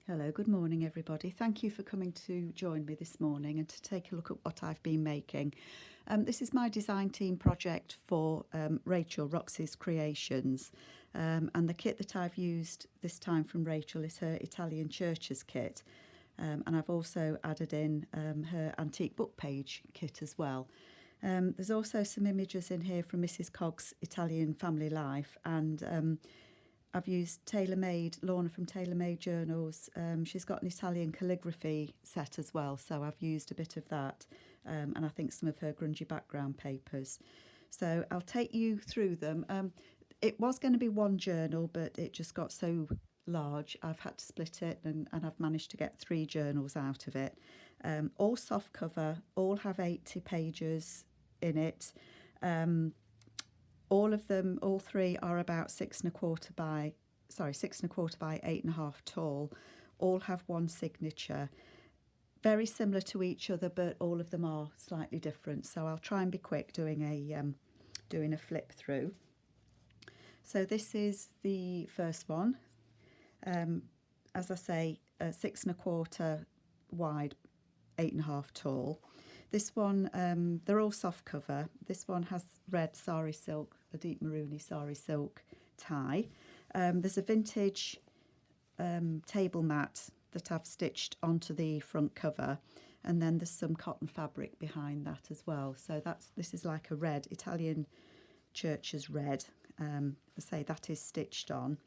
Hello, good morning everybody. Thank you for coming to join me this morning and to take a look at what I've been making. This is my design team project for Rachel, Roxy's Creations, and the kit that I've used this time from Rachel is her Italian Churches kit, and I've also added in her antique book page kit as well. There's also some images in here from Mrs Cogs' Italian Family Life, and I've used Lorna from Tailor Made Journals. She's got an Italian calligraphy set as well, so I've used a bit of that, and I think some of her grungy background papers. So I'll take you through them. It was going to be one journal, but it just got so large I've had to split it, and I've managed to get 3 journals out of it. All soft cover, all have 80 pages in it. All of them, all 3 are about 6 1/4 by 8.5 tall. All have one signature. Very similar to each other, but all of them are slightly different. So I'll try and be quick doing a flip through. So this is the first one. As I say, 6 1/4 wide, 8.5 tall. This one, they're all soft cover. This one has red sari silk, a deep maroony sari silk tie. There's a vintage table mat that I've stitched onto the front cover, and then there's some cotton fabric behind that as well. So this is like a red, Italian Churches red. I say that is stitched on.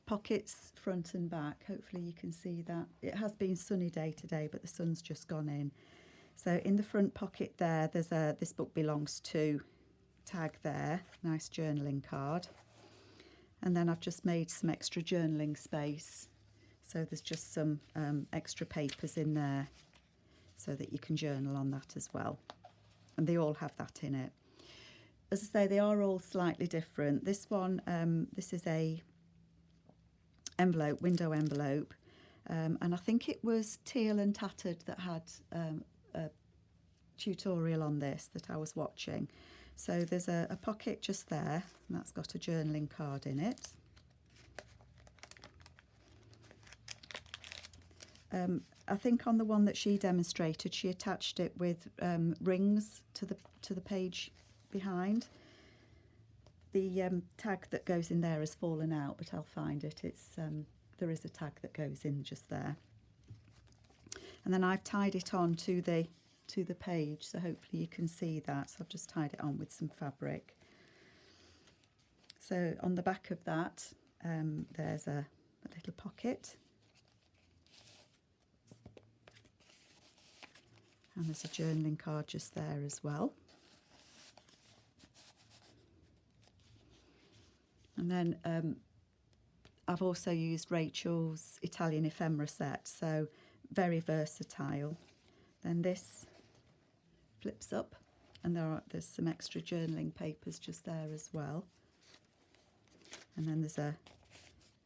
Pockets front and back, hopefully you can see that. It has been sunny day today, but the sun's just gone in. So in the front pocket there, there's a "This Book Belongs To" tag there, nice journaling card. And then I've just made some extra journaling space. So there's just some extra papers in there so that you can journal on that as well. And they all have that in it. As I say, they are all slightly different. This one, this is a envelope, window envelope, and I think it was Teal and Tattered that had a tutorial on this that I was watching. So there's a pocket just there, and that's got a journaling card in it. I think on the one that she demonstrated, she attached it with rings to the page behind. The tag that goes in there has fallen out, but I'll find it. There is a tag that goes in just there. And then I've tied it on to the page, so hopefully you can see that. So I've just tied it on with some fabric. So on the back of that, there's a little pocket. And there's a journaling card just there as well. And then I've also used Rachel's Italian ephemera set, so very versatile. Then this flips up, and there's some extra journaling papers just there as well. And then there's a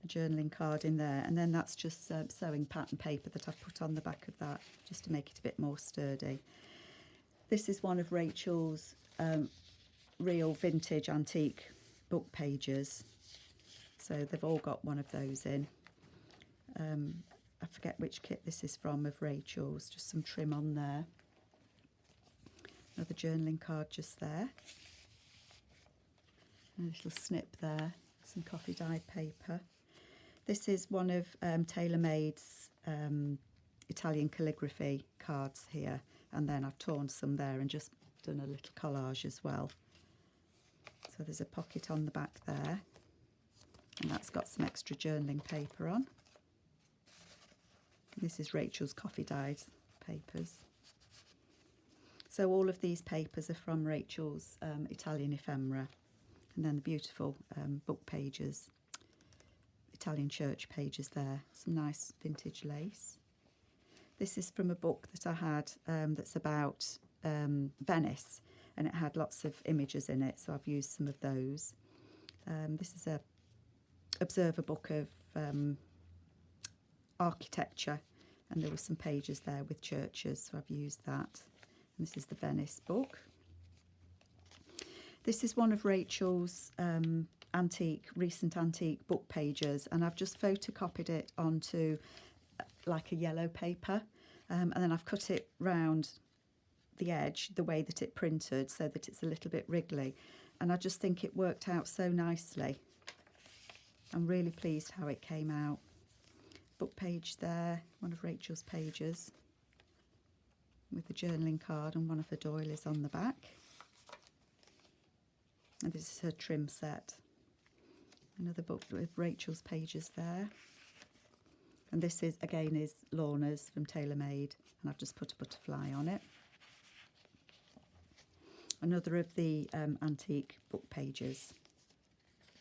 journaling card in there, and then that's just sewing pattern paper that I've put on the back of that just to make it a bit more sturdy. This is one of Rachel's real vintage antique book pages, so they've all got one of those in. I forget which kit this is from of Rachel's, just some trim on there. Another journaling card just there. A little snip there, some coffee dyed paper. This is one of Tailor Made's Italian calligraphy cards here, and then I've torn some there and just done a little collage as well. So there's a pocket on the back there, and that's got some extra journaling paper on. This is Rachel's coffee dyed papers. So all of these papers are from Rachel's Italian ephemera, and then the beautiful book pages, Italian church pages there, some nice vintage lace. This is from a book that I had that's about Venice, and it had lots of images in it, so I've used some of those. This is a observer book of architecture, and there were some pages there with churches, so I've used that. And this is the Venice book. This is one of Rachel's recent antique book pages, and I've just photocopied it onto like a yellow paper, and then I've cut it round the edge the way that it printed so that it's a little bit wriggly, and I just think it worked out so nicely. I'm really pleased how it came out. Book page there, one of Rachel's pages with the journaling card and one of her doilies on the back. And this is her trim set. Another book with Rachel's pages there. And this is Lorna's from TaylorMade, and I've just put a butterfly on it. Another of the antique book pages,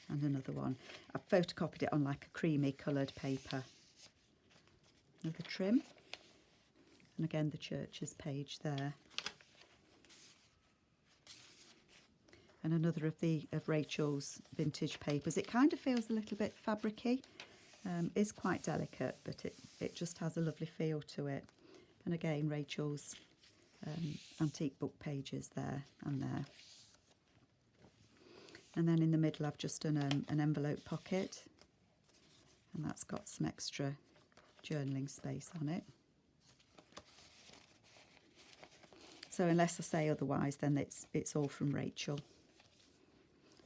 and another one. I've photocopied it on like a creamy coloured paper. Another trim, and again the church's page there. And another of Rachel's vintage papers. It kind of feels a little bit fabricy. Is quite delicate, but it just has a lovely feel to it. And again, Rachel's antique book pages there and there. And then in the middle I've just done an envelope pocket, and that's got some extra journaling space on it. So unless I say otherwise, then it's all from Rachel.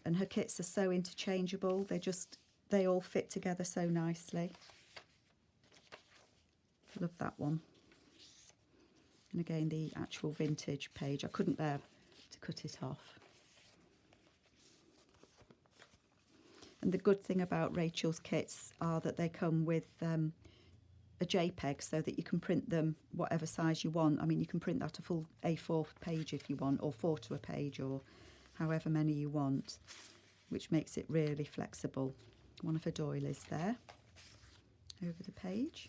And her kits are so interchangeable, they all fit together so nicely. Love that one. And again, the actual vintage page. I couldn't bear to cut it off. And the good thing about Rachel's kits are that they come with a JPEG, so that you can print them whatever size you want. I mean, you can print that a full A4 page if you want, or 4 to a page, or however many you want, which makes it really flexible. One of her doilies there over the page.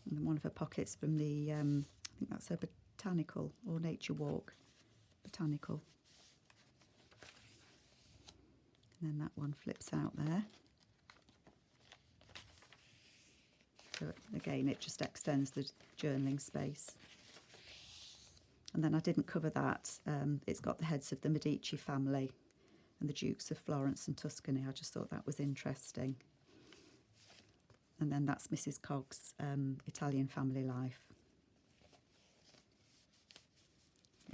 And then one of her pockets from the, I think that's her botanical or nature walk. Botanical. And then that one flips out there. So again, it just extends the journaling space. And then I didn't cover that. It's got the heads of the Medici family and the Dukes of Florence and Tuscany. I just thought that was interesting. And then that's Mrs Cogs' Italian family life.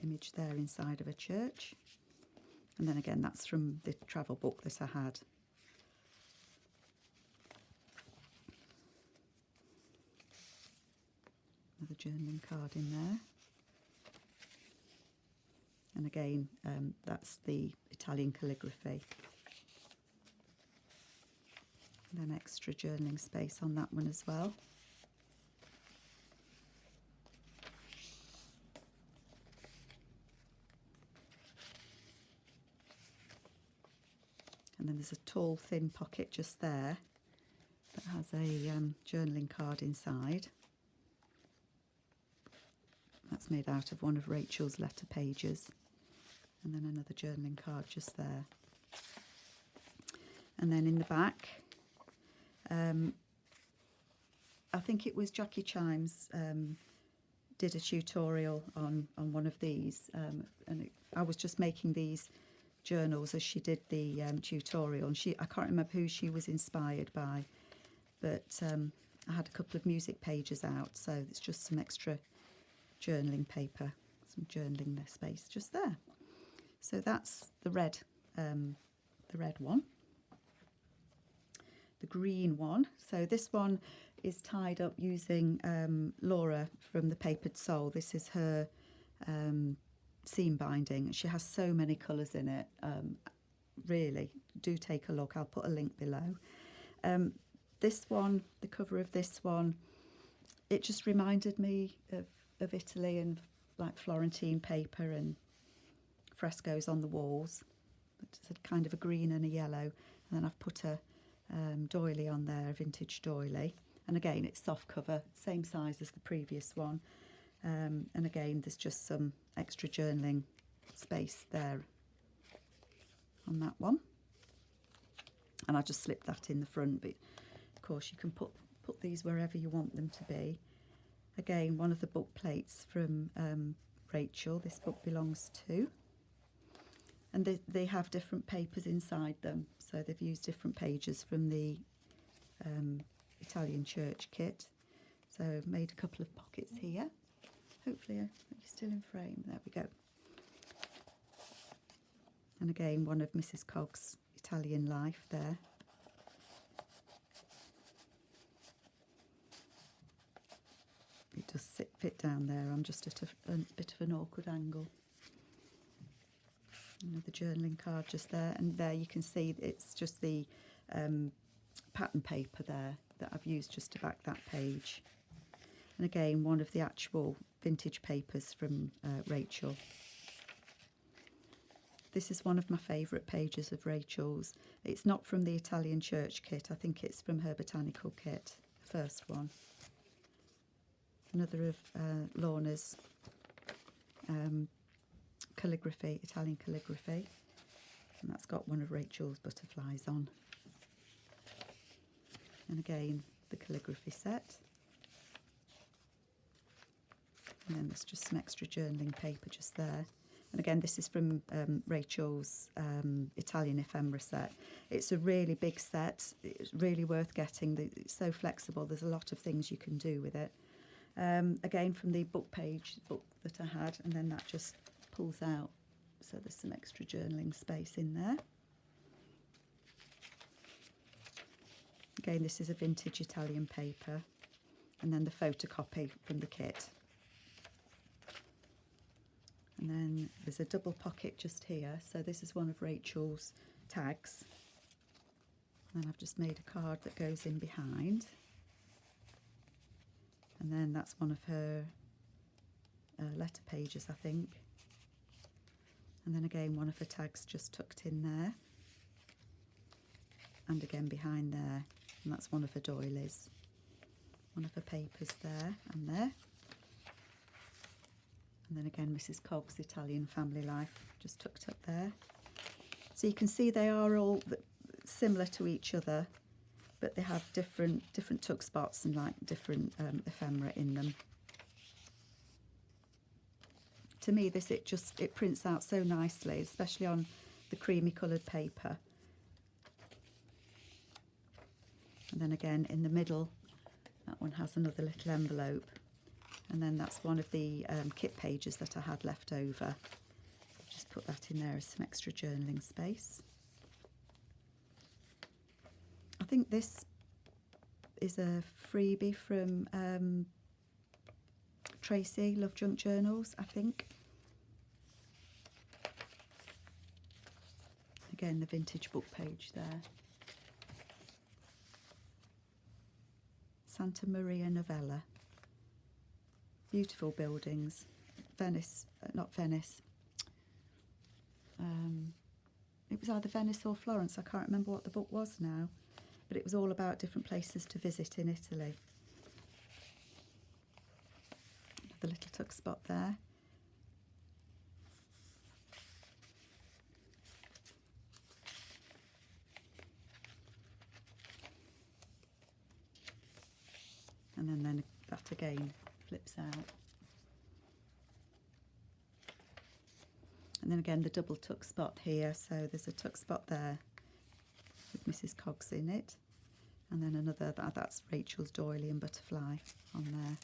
Image there inside of a church. And then again, that's from the travel book that I had. Another journaling card in there. And again, that's the Italian calligraphy. And then extra journaling space on that one as well. And then there's a tall, thin pocket just there that has a journaling card inside. That's made out of one of Rachel's letter pages. And then another journaling card just there. And then in the back, I think it was Jackie Chimes did a tutorial on one of these, and I was just making these journals as she did the tutorial, and I can't remember who she was inspired by, but I had a couple of music pages out, so it's just some extra journaling paper, some journaling space just there. So that's the red one. The green one. So this one is tied up using Laura from the Papered Soul. This is her seam binding. She has so many colours in it. Really, do take a look. I'll put a link below. This one, the cover of this one, it just reminded me of Italy and like Florentine paper and frescoes on the walls. It's a kind of a green and a yellow. And then I've put a doily on there, a vintage doily. And again, it's soft cover, same size as the previous one. And again, there's just some extra journaling space there on that one. And I just slipped that in the front, but of course you can put these wherever you want them to be. Again, one of the book plates from Rachel this book belongs to. And they have different papers inside them, so they've used different pages from the Italian church kit. So I've made a couple of pockets here. Hopefully you're still in frame. There we go. And again, one of Mrs Cogs' Italian life there. It does fit down there. I'm just at a bit of an awkward angle. Another journaling card just there, and there you can see it's just the pattern paper there that I've used just to back that page. And again, one of the actual vintage papers from Rachel. This is one of my favourite pages of Rachel's. It's not from the Italian church kit, I think it's from her botanical kit, the first one. Another of Lorna's calligraphy, Italian calligraphy, and that's got one of Rachel's butterflies on. And again, the calligraphy set. And then there's just some extra journaling paper just there. And again, this is from Rachel's Italian ephemera set. It's a really big set. It's really worth getting. It's so flexible. There's a lot of things you can do with it. Again, from the book that I had, and then that just pulls out, so there's some extra journaling space in there. Again, this is a vintage Italian paper, and then the photocopy from the kit. And then there's a double pocket just here, so this is one of Rachel's tags, and I've just made a card that goes in behind, and then that's one of her letter pages, I think. And then again, one of her tags just tucked in there. And again behind there. And that's one of her doilies. One of her papers there and there. And then again, Mrs Cogs' Italian family life just tucked up there. So you can see they are all similar to each other, but they have different tuck spots and like different ephemera in them. To me, it prints out so nicely, especially on the creamy coloured paper. And then again in the middle, that one has another little envelope, and then that's one of the kit pages that I had left over. Just put that in there as some extra journaling space. I think this is a freebie from Tracy, Love Junk Journals, I think. Again, the vintage book page there. Santa Maria Novella. Beautiful buildings. Venice, not Venice. It was either Venice or Florence. I can't remember what the book was now, but it was all about different places to visit in Italy. Another little tuck spot there. And then that again flips out. And then again the double tuck spot here, so there's a tuck spot there with Mrs Cogs in it, and then another, that's Rachel's doily and butterfly on there.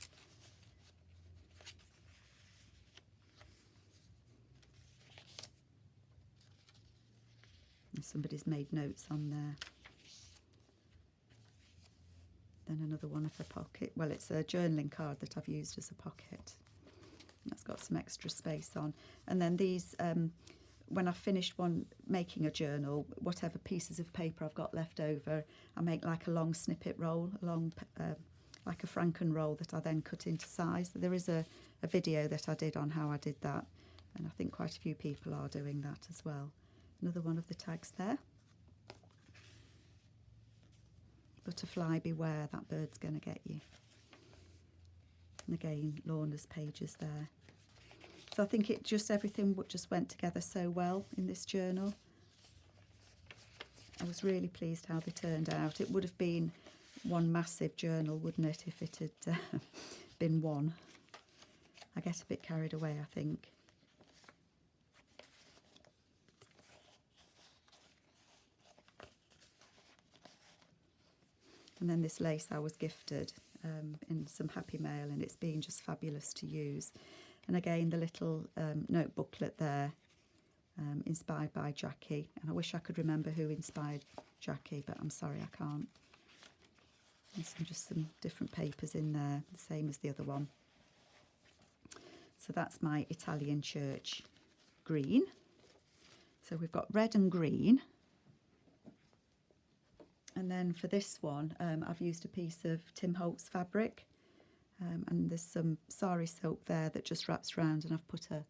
And somebody's made notes on there. Then another one of a pocket. Well, it's a journaling card that I've used as a pocket. That's got some extra space on. And then these, when I've finished making a journal, whatever pieces of paper I've got left over, I make like a long snippet roll, like a Franken roll that I then cut into size. There is a video that I did on how I did that, and I think quite a few people are doing that as well. Another one of the tags there. Butterfly beware, that bird's going to get you. And again, Lorna's pages there. So I think everything just went together so well in this journal. I was really pleased how they turned out. It would have been one massive journal, wouldn't it, if it had been one. I get a bit carried away, I think. And then this lace I was gifted in some happy mail, and it's been just fabulous to use. And again, the little note booklet there, inspired by Jackie. And I wish I could remember who inspired Jackie, but I'm sorry I can't. There's just some different papers in there, the same as the other one. So that's my Italian church green. So we've got red and green. And then for this one, I've used a piece of Tim Holtz fabric. And there's some sari silk there that just wraps around, and I've put a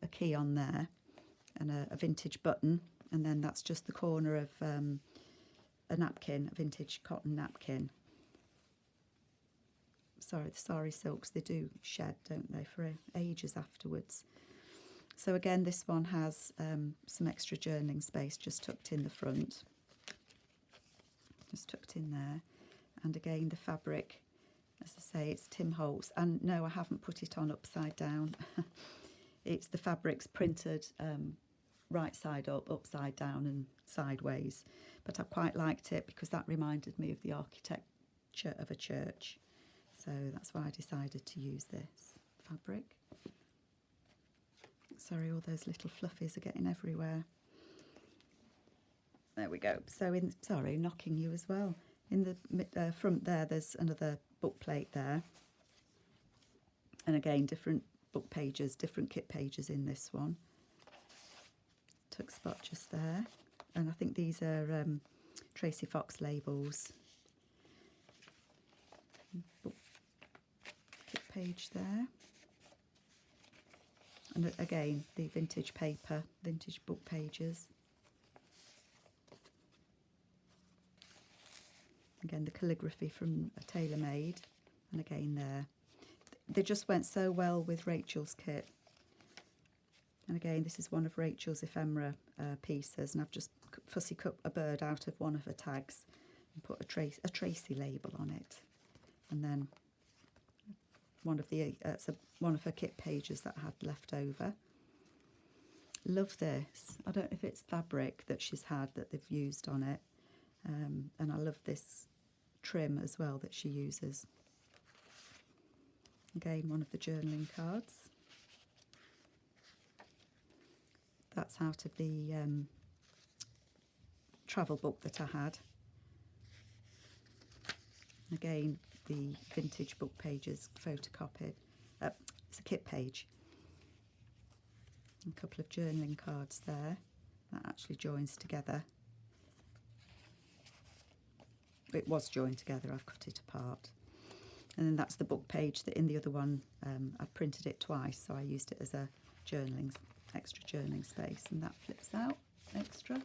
key on there and a vintage button. And then that's just the corner of a napkin, a vintage cotton napkin. Sorry, the sari silks, they do shed, don't they, for ages afterwards. So again, this one has some extra journaling space just tucked in the front. Just tucked in there. And again, the fabric, as I say, it's Tim Holtz. And no, I haven't put it on upside down. It's the fabric's printed right side up, upside down and sideways. But I quite liked it because that reminded me of the architecture of a church. So that's why I decided to use this fabric. Sorry, all those little fluffies are getting everywhere. There we go. So sorry, knocking you as well. In the front there, there's another book plate there. And again, different book pages, different kit pages in this one. Tuck spot just there. And I think these are Tracy Fox labels. Book kit page there. And again, the vintage paper, vintage book pages. Again, the calligraphy from a tailor-made, and again there. They just went so well with Rachel's kit. And again, this is one of Rachel's ephemera pieces, and I've just fussy cut a bird out of one of her tags and put a Tracy label on it. And then one of her kit pages that I had left over. Love this. I don't know if it's fabric that she's had that they've used on it. And I love this trim as well that she uses. Again, one of the journaling cards. That's out of the travel book that I had. Again, the vintage book pages photocopied. It's a kit page. A couple of journaling cards there. That actually joins together. It was joined together, I've cut it apart. And then that's the book page that in the other one, I printed it twice, so I used it as a extra journaling space, and that flips out extra.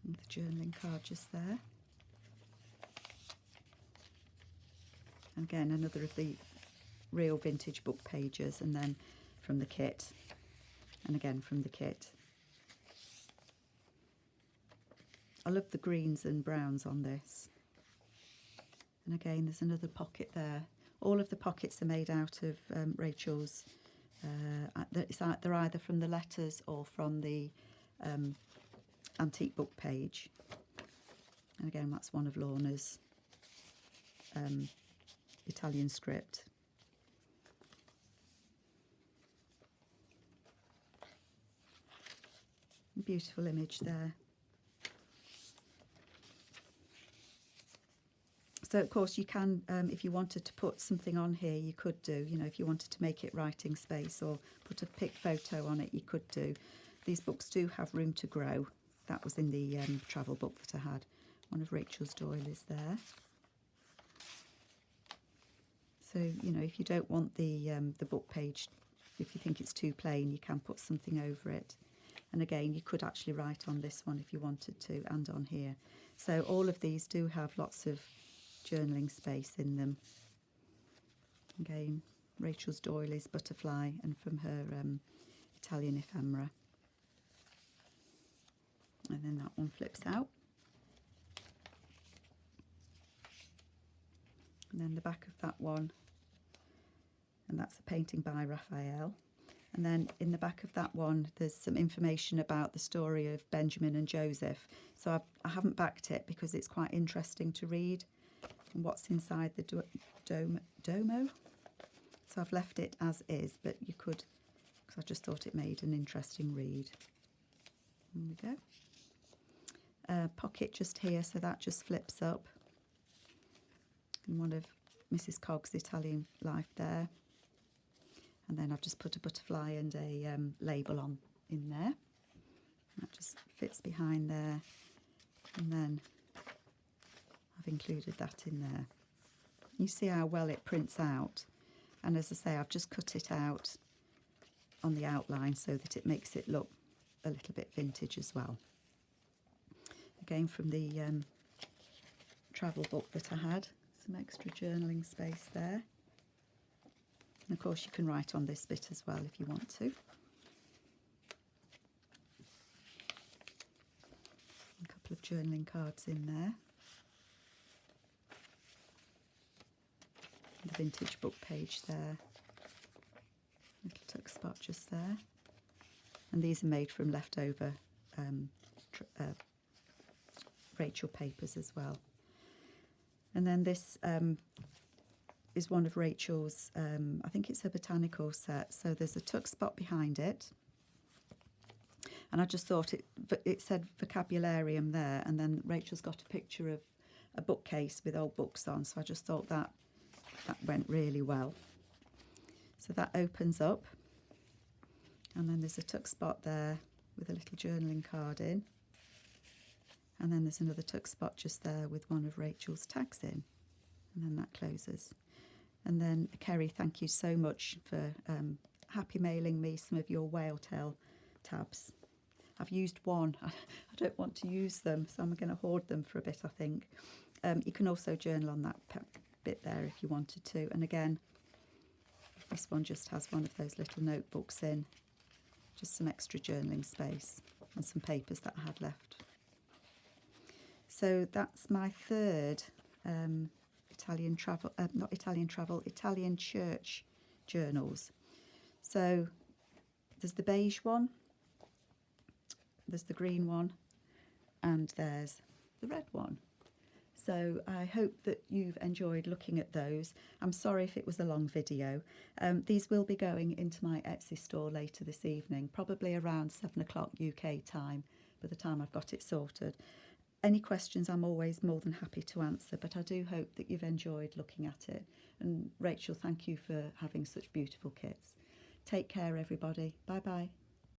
And the journaling card just there. And again, another of the real vintage book pages, and then from the kit, and again from the kit. I love the greens and browns on this. And again, there's another pocket there. All of the pockets are made out of Rachel's. They're either from the letters or from the antique book page. And again, that's one of Lorna's Italian script. Beautiful image there. So, of course, you can, if you wanted to put something on here, you could do. You know, if you wanted to make it writing space or put a pic photo on it, you could do. These books do have room to grow. That was in the travel book that I had. One of Rachel's doilies there. So, you know, if you don't want the book page, if you think it's too plain, you can put something over it. And again, you could actually write on this one if you wanted to, and on here. So all of these do have lots of journaling space in them. Again, Rachel's doilies, butterfly, and from her Italian ephemera. And then that one flips out. And then the back of that one, and that's a painting by Raphael. And then in the back of that one, there's some information about the story of Benjamin and Joseph. So I haven't backed it because it's quite interesting to read and what's inside the domo. So I've left it as is, but you could, because I just thought it made an interesting read. There we go. Pocket just here, so that just flips up. And one of Mrs Cogs' Italian life there. And then I've just put a butterfly and a label on in there. That just fits behind there. And then I've included that in there. You see how well it prints out. And as I say, I've just cut it out on the outline so that it makes it look a little bit vintage as well. Again, from the travel book that I had, some extra journaling space there. And of course you can write on this bit as well if you want to. A couple of journaling cards in there. The vintage book page there. Little tuck spot just there. And these are made from leftover Rachel papers as well. And then this is one of Rachel's, I think it's her botanical set. So there's a tuck spot behind it. And I just thought it said vocabularium there. And then Rachel's got a picture of a bookcase with old books on. So I just thought that went really well. So that opens up. And then there's a tuck spot there with a little journaling card in. And then there's another tuck spot just there with one of Rachel's tags in. And then that closes. And then, Kerry, thank you so much for happy mailing me some of your whale tail tabs. I've used one. I don't want to use them, so I'm going to hoard them for a bit, I think. You can also journal on that bit there if you wanted to. And again, this one just has one of those little notebooks in. Just some extra journaling space and some papers that I had left. So that's my third Italian church journals. So there's the beige one, there's the green one, and there's the red one. So I hope that you've enjoyed looking at those. I'm sorry if it was a long video. These will be going into my Etsy store later this evening, probably around 7 o'clock UK time, by the time I've got it sorted. Any questions I'm always more than happy to answer, but I do hope that you've enjoyed looking at it. And Rachel, thank you for having such beautiful kits. Take care, everybody. Bye-bye.